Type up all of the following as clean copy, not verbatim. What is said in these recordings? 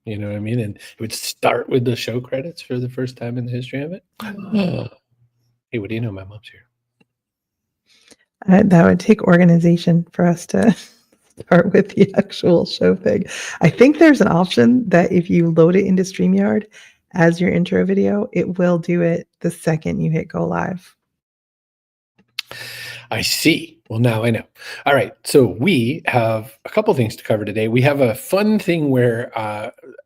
You know what I mean? And it would start with the show credits for the first time in the history of it. Hey, what do you know? My mom's here. That would take organization for us to start with the actual show thing. I think there's an option that if you load it into StreamYard as your intro video, it will do it the second you hit go live. I see. Well, now I know. All right. So we have a couple things to cover today. We have a fun thing where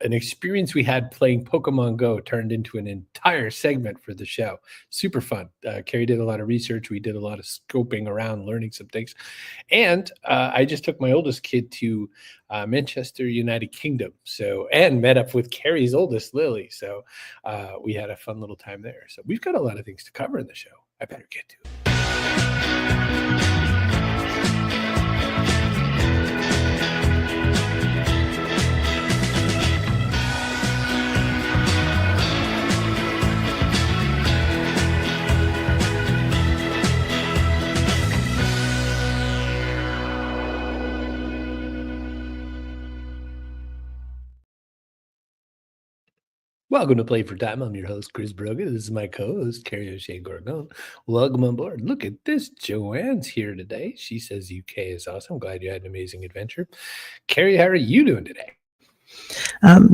an experience we had playing Pokemon Go turned into an entire segment for the show. Super fun. Carrie did a lot of research. We did a lot of scoping around, learning some things. And I just took my oldest kid to Manchester, United Kingdom. And met up with Carrie's oldest, Lily. So we had a fun little time there. So we've got a lot of things to cover in the show. I better get to it. Welcome to Play for Time. I'm your host, Chris Brogan. This is my co-host, Carrie O'Shea Gorgon. Welcome on board. Look at this. Joanne's here today. She says UK is awesome. Glad you had an amazing adventure. Carrie, how are you doing today?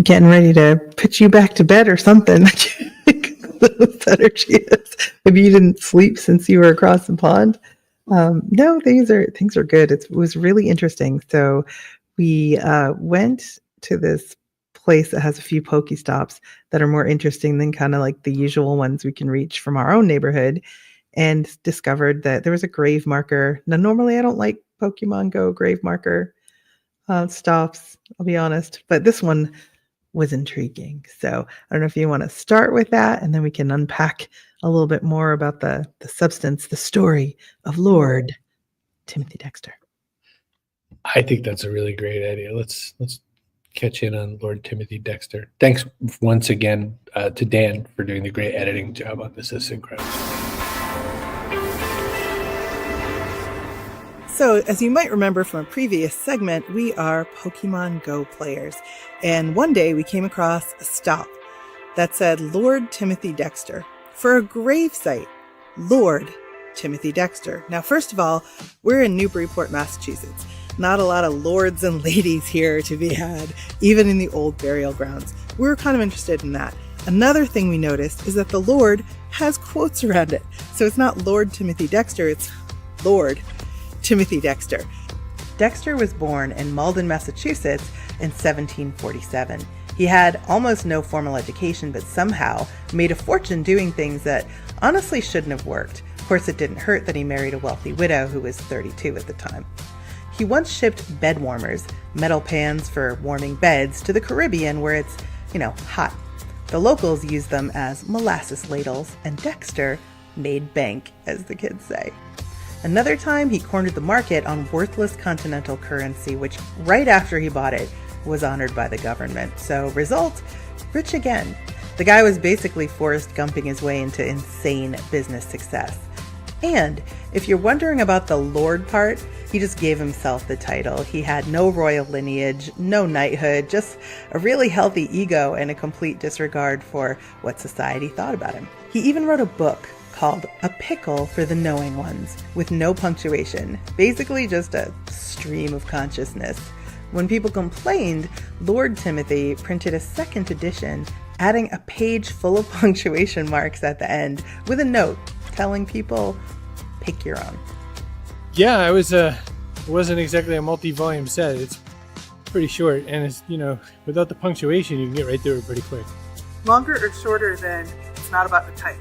Getting ready to put you back to bed or something. The energy is. Maybe you didn't sleep since you were across the pond. No, things are good. It was really interesting. So we went to this place that has a few Pokestops that are more interesting than kind of like the usual ones we can reach from our own neighborhood, and discovered that there was a grave marker. Now, normally I don't like Pokemon Go grave marker stops, I'll be honest, but this one was intriguing. So I don't know if you want to start with that, and then we can unpack a little bit more about the substance, the story of Lord Timothy Dexter. I think that's a really great idea. Let's catch in on Lord Timothy Dexter. Thanks once again to Dan for doing the great editing job on this. This is incredible. So, as you might remember from a previous segment, we are Pokemon Go players. And one day we came across a stop that said Lord Timothy Dexter for a grave site. Lord Timothy Dexter. Now, first of all, we're in Newburyport, Massachusetts. Not a lot of lords and ladies here to be had, even in the old burial grounds. We were kind of interested in that. Another thing we noticed is that the Lord has quotes around it. So it's not Lord Timothy Dexter, it's Lord Timothy Dexter. Dexter was born in Malden, Massachusetts in 1747. He had almost no formal education, but somehow made a fortune doing things that honestly shouldn't have worked. Of course, it didn't hurt that he married a wealthy widow who was 32 at the time. He once shipped bed warmers, metal pans for warming beds, to the Caribbean where it's, hot. The locals used them as molasses ladles, and Dexter made bank, as the kids say. Another time, he cornered the market on worthless continental currency, which right after he bought it was honored by the government. So, result, rich again. The guy was basically Forrest Gumping his way into insane business success. And if you're wondering about the Lord part, he just gave himself the title. He had no royal lineage, no knighthood, just a really healthy ego and a complete disregard for what society thought about him. He even wrote a book called A Pickle for the Knowing Ones, with no punctuation, basically just a stream of consciousness. When people complained, Lord Timothy printed a second edition, adding a page full of punctuation marks at the end with a note telling people, pick your own. Yeah, it wasn't exactly a multi-volume set. It's pretty short, and it's, without the punctuation, you can get right through it pretty quick. Longer or shorter than it's not about the type.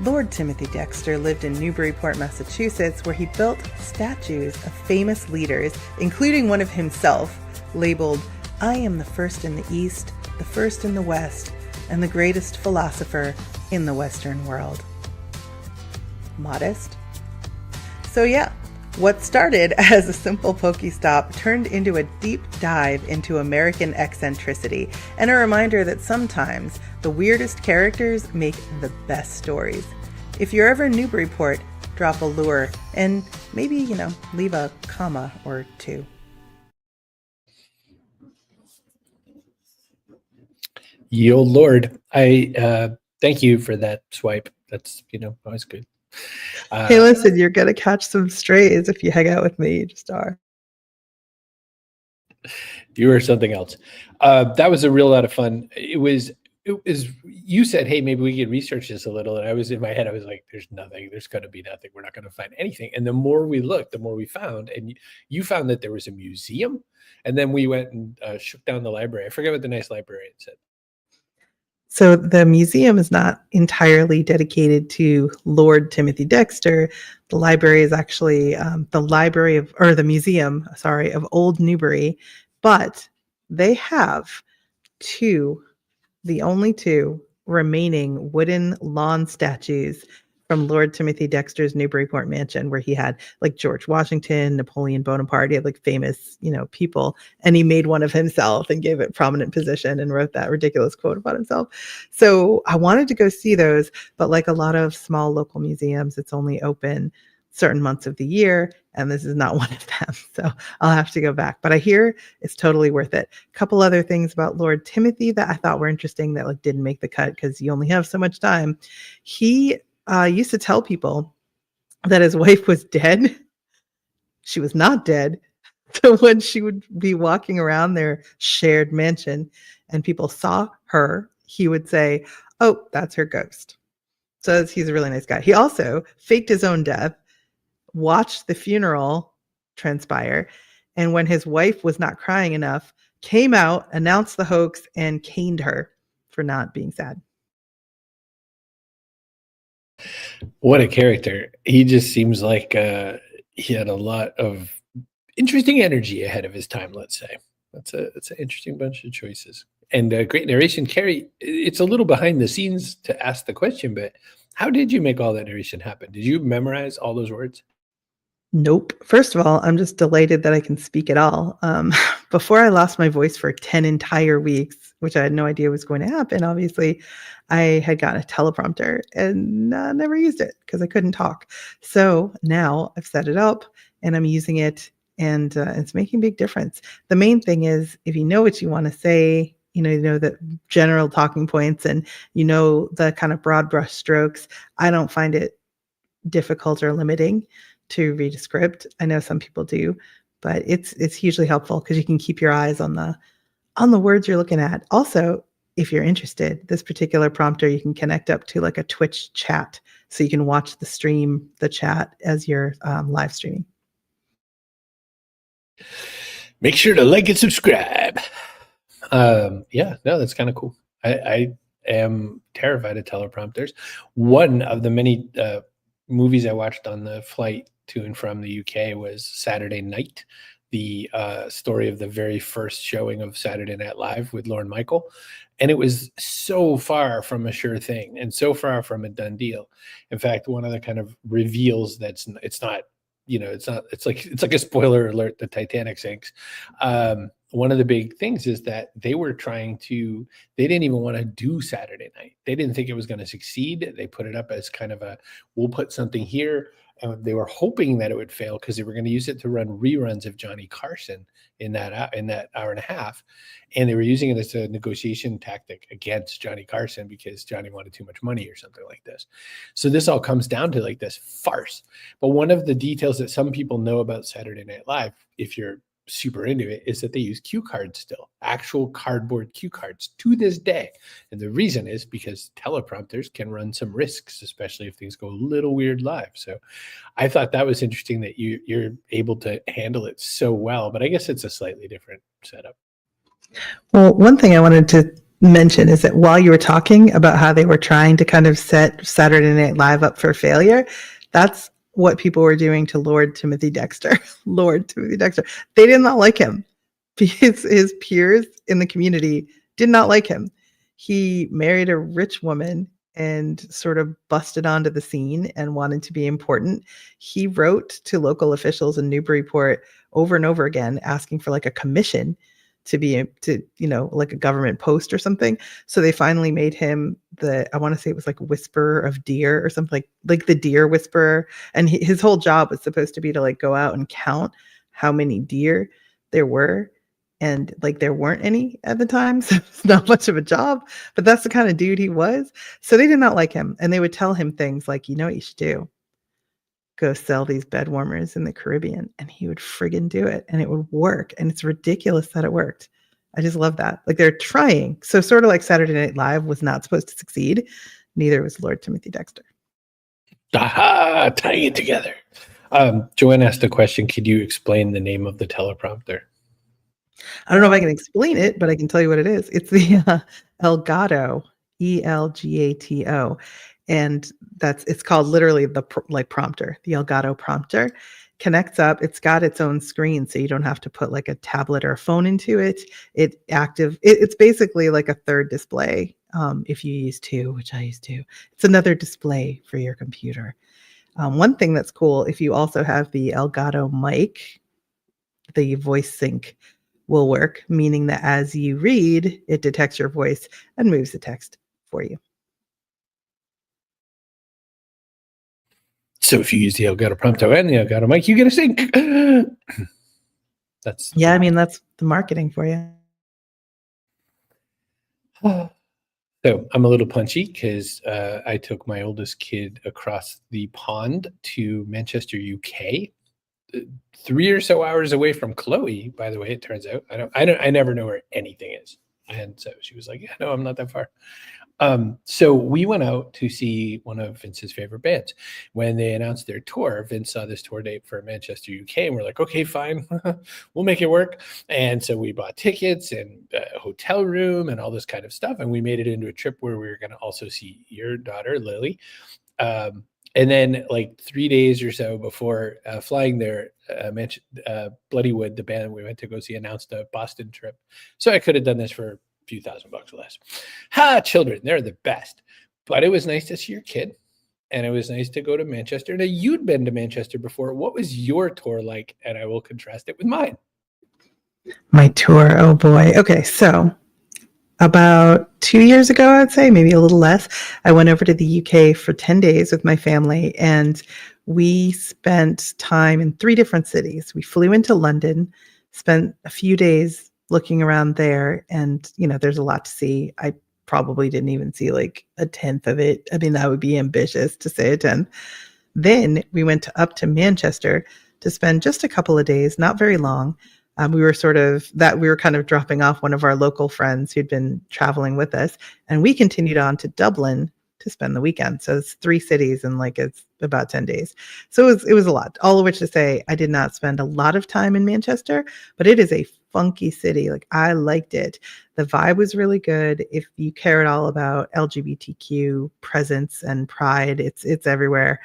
Lord Timothy Dexter lived in Newburyport, Massachusetts, where he built statues of famous leaders, including one of himself, labeled, "I am the first in the East, the first in the West, and the greatest philosopher in the Western world." Modest? So yeah, what started as a simple Pokestop turned into a deep dive into American eccentricity, and a reminder that sometimes the weirdest characters make the best stories. If you're ever in Newburyport, drop a lure and maybe, leave a comma or two. Ye old Lord. I thank you for that swipe. That's always good. Hey, listen, you're gonna catch some strays if you hang out with me. You just are. You are something else. That was a real lot of fun. It was. You said, hey, maybe we could research this a little. And I was in my head, I was like, there's nothing. There's going to be nothing. We're not going to find anything. And the more we looked, the more we found. And you found that there was a museum. And then we went and shook down the library. I forget what the nice librarian said. So the museum is not entirely dedicated to Lord Timothy Dexter. The library is actually the museum, sorry, of Old Newbury, but they have the only two remaining wooden lawn statues from Lord Timothy Dexter's Newburyport mansion, where he had like George Washington, Napoleon Bonaparte, he had like famous, people, and he made one of himself and gave it prominent position and wrote that ridiculous quote about himself. So I wanted to go see those, but like a lot of small local museums, it's only open certain months of the year, and this is not one of them. So I'll have to go back. But I hear it's totally worth it. A couple other things about Lord Timothy that I thought were interesting that like didn't make the cut because you only have so much time. He used to tell people that his wife was dead. She was not dead. So when she would be walking around their shared mansion and people saw her, he would say, "Oh, that's her ghost." So he's a really nice guy. He also faked his own death, watched the funeral transpire, and when his wife was not crying enough, came out, announced the hoax, and caned her for not being sad. What a character. He just seems like he had a lot of interesting energy ahead of his time, let's say. That's an interesting bunch of choices. And great narration. Carrie, it's a little behind the scenes to ask the question, but how did you make all that narration happen? Did you memorize all those words? Nope. First of all, I'm just delighted that I can speak at all. Before I lost my voice for 10 entire weeks, which I had no idea was going to happen, obviously, I had gotten a teleprompter and never used it because I couldn't talk. So now I've set it up and I'm using it, and it's making a big difference. The main thing is if you know what you want to say, you know the general talking points and the kind of broad brush strokes, I don't find it difficult or limiting to read a script. I know some people do, but it's hugely helpful because you can keep your eyes on the words you're looking at. Also, if you're interested, this particular prompter you can connect up to like a Twitch chat, so you can watch the chat as you're live streaming. Make sure to like and subscribe. Yeah, no, that's kind of cool. I am terrified of teleprompters. One of the many movies I watched on the flight to and from the UK was Saturday Night, the story of the very first showing of Saturday Night Live with Lorne Michael. And it was so far from a sure thing and so far from a done deal. In fact, one of the kind of reveals it's like a spoiler alert, the Titanic sinks. One of the big things is that they didn't even want to do Saturday night. They didn't think it was going to succeed. They put it up as kind of we'll put something here. And they were hoping that it would fail because they were going to use it to run reruns of Johnny Carson in that hour and a half. And they were using it as a negotiation tactic against Johnny Carson because Johnny wanted too much money or something like this. So this all comes down to like this farce. But one of the details that some people know about Saturday Night Live, if you're super into it, is that they use cue cards still, actual cardboard cue cards to this day. And the reason is because teleprompters can run some risks, especially if things go a little weird live. So I thought that was interesting that you're able to handle it so well, but I guess it's a slightly different setup. Well, one thing I wanted to mention is that while you were talking about how they were trying to kind of set Saturday Night Live up for failure, that's what people were doing to Lord Timothy Dexter. Lord Timothy Dexter. They did not like him. His peers in the community did not like him. He married a rich woman and sort of busted onto the scene and wanted to be important. He wrote to local officials in Newburyport over and over again, asking for like a commission like a government post or something. So they finally made him I want to say it was like Whisperer of Deer or something, like the deer whisperer. And his whole job was supposed to be to like go out and count how many deer there were and like there weren't any at the time, so it's not much of a job, but that's the kind of dude he was. So they did not like him, and they would tell him things like, you know what you should do? Go sell these bed warmers in the Caribbean, and he would friggin' do it, and it would work, and it's ridiculous that it worked. I just love that. Like they're trying. So sort of like Saturday Night Live was not supposed to succeed. Neither was Lord Timothy Dexter. Aha! Tying it together. Joanne asked a question. Could you explain the name of the teleprompter? I don't know if I can explain it, but I can tell you what it is. It's the Elgato, Elgato, and it's called literally the prompter, the Elgato prompter. Connects up. It's got its own screen, so you don't have to put like a tablet or a phone into it. It's basically like a third display. If you use two, which I use two, it's another display for your computer. One thing that's cool, if you also have the Elgato mic, the voice sync will work, meaning that as you read, it detects your voice and moves the text for you. So if you use the Elgato Prompto and the Elgato mic, you get a sync. That's I mean, that's the marketing for you. So I'm a little punchy because I took my oldest kid across the pond to Manchester, UK. 3 or so hours away from Chloe, by the way, it turns out. I never know where anything is. And so she was like, yeah, no, I'm not that far. So we went out to see one of Vince's favorite bands. When they announced their tour, Vince saw this tour date for Manchester, UK, and we're like, okay, fine, we'll make it work. And so we bought tickets and a hotel room and all this kind of stuff. And we made it into a trip where we were going to also see your daughter, Lily. And then like 3 days or so before flying there, Bloodywood, the band we went to go see, announced a Boston trip. So I could have done this for few $1,000 less. Children, they're the best. But it was nice to see your kid, and it was nice to go to Manchester. Now, you'd been to Manchester before. What was your tour like? And I will contrast it with mine. My tour, oh boy. Okay, so about 2 years ago, I'd say, maybe a little less, I went over to the UK for 10 days with my family, and we spent time in 3 different cities. We flew into London, spent a few days looking around there, and there's a lot to see. I probably didn't even see like a tenth of it. I mean, that would be ambitious to say a tenth. Then we went up to Manchester to spend just a couple of days, not very long. We were kind of dropping off one of our local friends who'd been traveling with us, and we continued on to Dublin to spend the weekend. So it's 3 cities and it's about 10 days. So it was a lot. All of which to say, I did not spend a lot of time in Manchester, but it is a funky city. Like, I liked it. The vibe was really good. If you care at all about LGBTQ presence and pride, it's everywhere.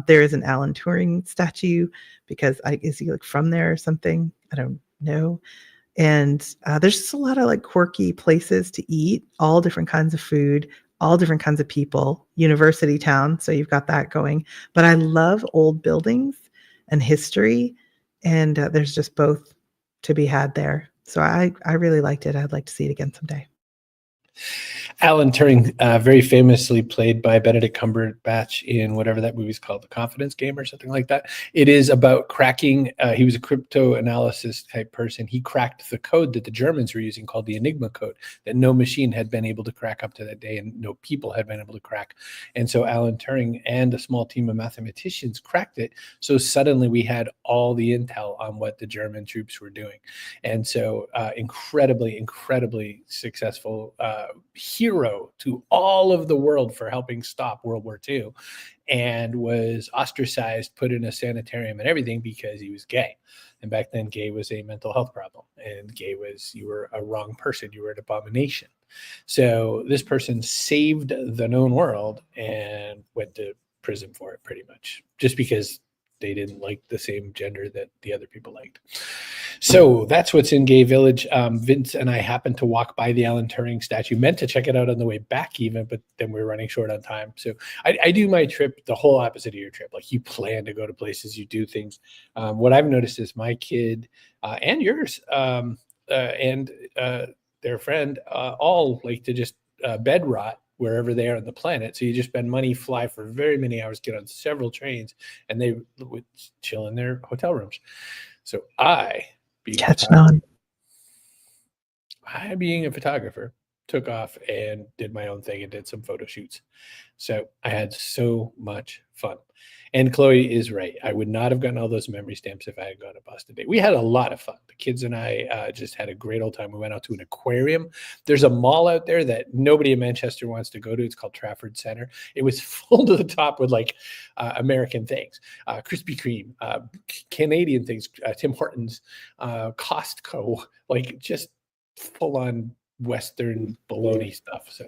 There is an Alan Turing statue because is he like from there or something? I don't know. And there's just a lot of like quirky places to eat, all different kinds of food, all different kinds of people. University town, so you've got that going. But I love old buildings and history, and there's just both to be had there. So I really liked it. I'd like to see it again someday. Alan Turing, very famously played by Benedict Cumberbatch in whatever that movie's called, The Confidence Game or something like that. It is about cracking. He was a crypto analysis type person. He cracked the code that the Germans were using called the Enigma code that no machine had been able to crack up to that day and no people had been able to crack. And so Alan Turing and a small team of mathematicians cracked it. So suddenly we had all the intel on what the German troops were doing. And so incredibly, incredibly successful hero to all of the world for helping stop World War II, and was ostracized, put in a sanitarium and everything because he was gay. And back then, gay was a mental health problem, and gay was, you were a wrong person, you were an abomination. So this person saved the known world and went to prison for it, pretty much, just because they didn't like the same gender that the other people liked. So that's what's in Gay Village. Vince and I happened to walk by the Alan Turing statue, meant to check it out on the way back even, but then we were running short on time. So I do my trip the whole opposite of your trip. Like, you plan to go to places, you do things. What I've noticed is my kid and yours and their friend all like to just bed rot wherever they are on the planet. So you just spend money, fly for very many hours, get on several trains, and they would chill in their hotel rooms. So catching on. I, being a photographer, took off and did my own thing and did some photo shoots. So I had so much fun. And Chloe is right. I would not have gotten all those memory stamps if I had gone to Boston Day. We had a lot of fun. The kids and I just had a great old time. We went out to an aquarium. There's a mall out there that nobody in Manchester wants to go to. It's called Trafford Center. It was full to the top with like American things, Krispy Kreme, Canadian things, Tim Hortons, Costco, like just full on Western baloney stuff. So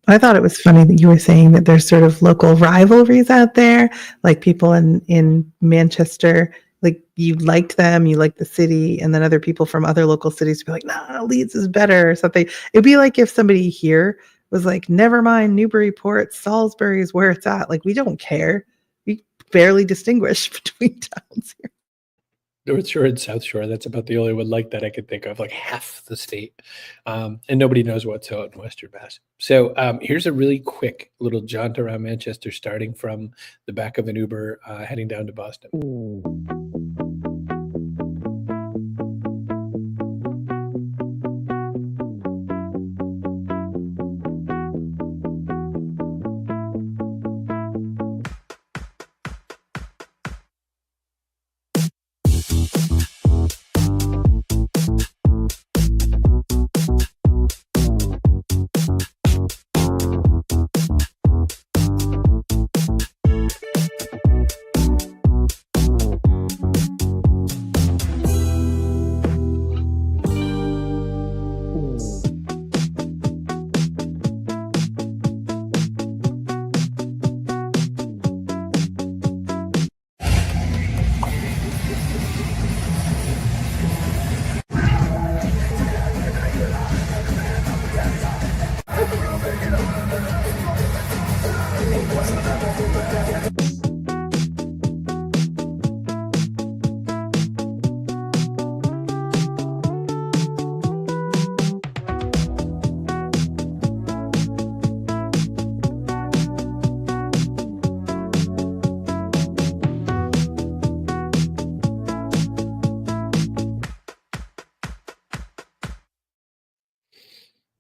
I thought it was funny that you were saying that there's sort of local rivalries out there, like people in Manchester, like you liked them, you liked the city, and then other people from other local cities would be like, "Nah, Leeds is better," or something. It'd be like if somebody here was like, "Never mind, Newburyport, Salisbury is where it's at." Like we don't care. We barely distinguish between towns here. North Shore and South Shore. That's about the only one like that I could think of, like half the state. And nobody knows what's out in Western Mass. So here's a really quick little jaunt around Manchester, starting from the back of an Uber, heading down to Boston.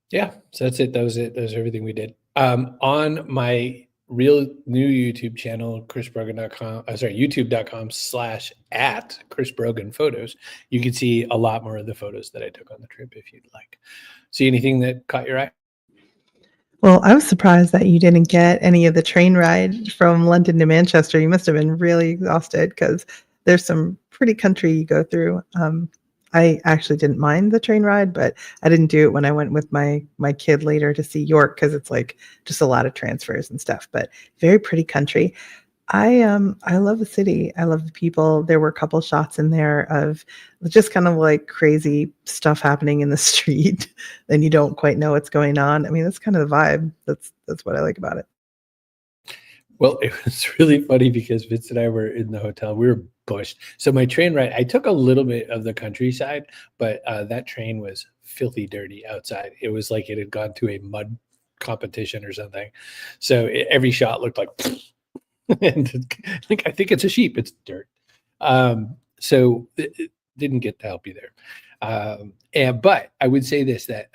Yeah, so that's it. That was it. That was everything we did. On my real new YouTube channel, chrisbrogan.com, youtube.com/@ Chris Brogan photos, you can see a lot more of the photos that I took on the trip if you'd like. See anything that caught your eye? Well, I was surprised that you didn't get any of the train ride from London to Manchester. You must have been really exhausted because there's some pretty country you go through. I actually didn't mind the train ride, but I didn't do it when I went with my kid later to see York because it's like just a lot of transfers and stuff. But very pretty country. I love the city. I love the people. There were a couple shots in there of just kind of like crazy stuff happening in the street, and you don't quite know what's going on. I mean, that's kind of the vibe. That's what I like about it. Well, it was really funny because Vince and I were in the hotel. We were bushed. So my train ride, I took a little bit of the countryside, but that train was filthy dirty outside. It was like it had gone to a mud competition or something. So every shot looked like, and like, I think it's a sheep. It's dirt. So it didn't get to help you there. But I would say this, that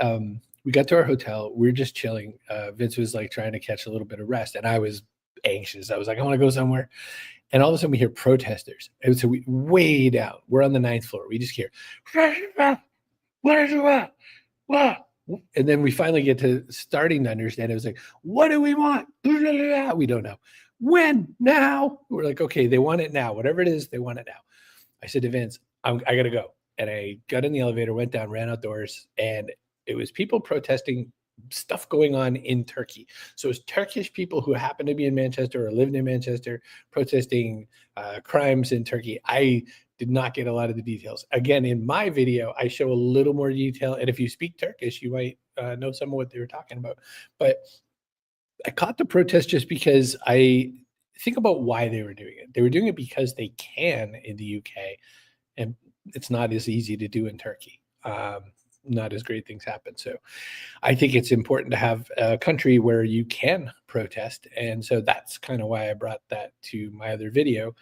we got to our hotel. We were just chilling. Vince was like trying to catch a little bit of rest, and I was anxious. I was like, I want to go somewhere. And all of a sudden we hear protesters. And so we way down. We're on the 9th floor. We just hear, and then we finally get to starting to understand. It was like, what do we want? We don't know. When? Now? We're like, okay, they want it now. Whatever it is, they want it now. I said to Vince, I got to go. And I got in the elevator, went down, ran outdoors, and it was people protesting stuff going on in Turkey. So it's Turkish people who happen to be in Manchester or lived in Manchester protesting crimes in Turkey. I did not get a lot of the details. Again, in my video, I show a little more detail. And if you speak Turkish, you might know some of what they were talking about. But I caught the protest just because I think about why they were doing it. They were doing it because they can in the UK, and it's not as easy to do in Turkey. Not as great things happen. So I think it's important to have a country where you can protest. And so that's kind of why I brought that to my other video.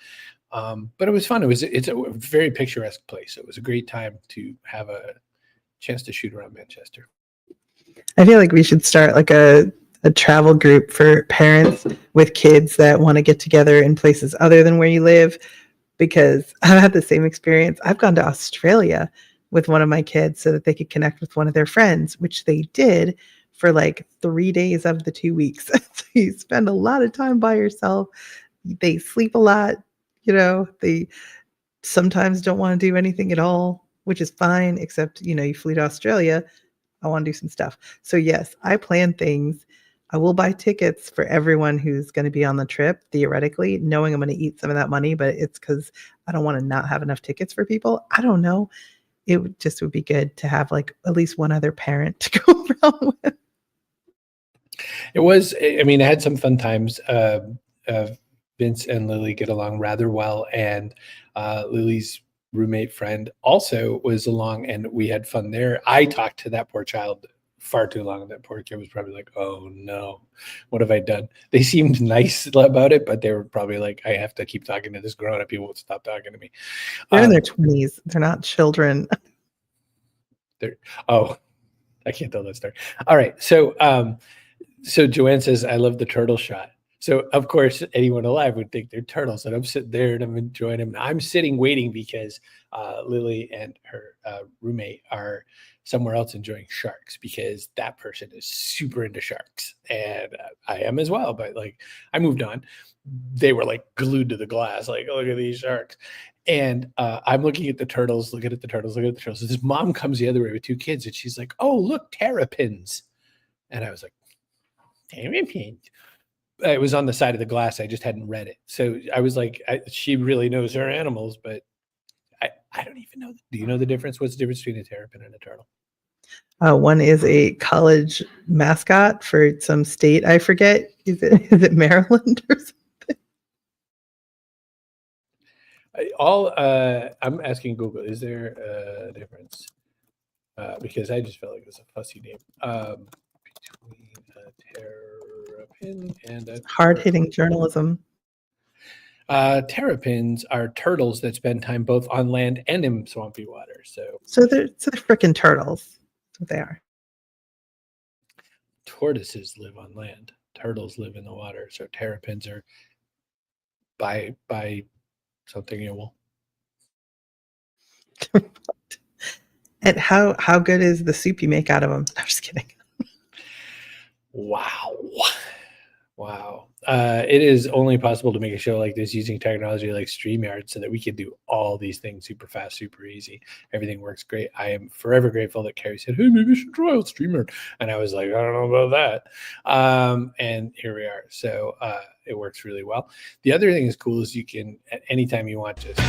But it was fun. It's a very picturesque place. It was a great time to have a chance to shoot around Manchester. I feel like we should start like a travel group for parents with kids that want to get together in places other than where you live, because I've had the same experience. I've gone to Australia with one of my kids so that they could connect with one of their friends, which they did for like 3 days of the 2 weeks. So you spend a lot of time by yourself. They sleep a lot, they sometimes don't want to do anything at all, which is fine, except, you flew to Australia. I want to do some stuff. So yes, I plan things. I will buy tickets for everyone who's going to be on the trip, theoretically, knowing I'm going to eat some of that money, but it's because I don't want to not have enough tickets for people. I don't know. It would be good to have like at least one other parent to go around with. It was, I mean, I had some fun times. Vince and Lily get along rather well, and Lily's roommate friend also was along, and we had fun there. I talked to that poor child far too long. That poor kid was probably like, oh no, what have I done? They seemed nice about it, but they were probably like, I have to keep talking to this grown up. He won't stop talking to me. They're in their 20s. They're not children. I can't tell that story. All right. So Joanne says, I love the turtle shot. So, of course, anyone alive would think they're turtles. And I'm sitting there and I'm enjoying them. I'm sitting waiting because Lily and her roommate are somewhere else enjoying sharks, because that person is super into sharks. And I am as well. But like, I moved on. They were like glued to the glass, like, oh, look at these sharks. And I'm looking at the turtles, looking at the turtles. So this mom comes the other way with 2 kids, and she's like, oh, look, terrapins. And I was like, terrapins? It was on the side of the glass. I just hadn't read it. So I was like, she really knows her animals, but I don't even know. Do you know the difference? What's the difference between a terrapin and a turtle? One is a college mascot for some state. I forget. Is it Maryland or something? I'm asking Google, is there a difference? Because I just felt like it was a fussy name. Between a terrapin and a hard-hitting journalism. Terrapins are turtles that spend time both on land and in swampy water. So they're freaking turtles. That's what they are. Tortoises live on land. Turtles live in the water. So terrapins are by something able. And how good is the soup you make out of them? I'm just kidding. Wow. It is only possible to make a show like this using technology like StreamYard so that we can do all these things super fast, super easy. Everything works great. I am forever grateful that Carrie said, hey, maybe you should try out StreamYard. And I was like, I don't know about that. And here we are. So it works really well. The other thing is cool is you can, at any time you want, just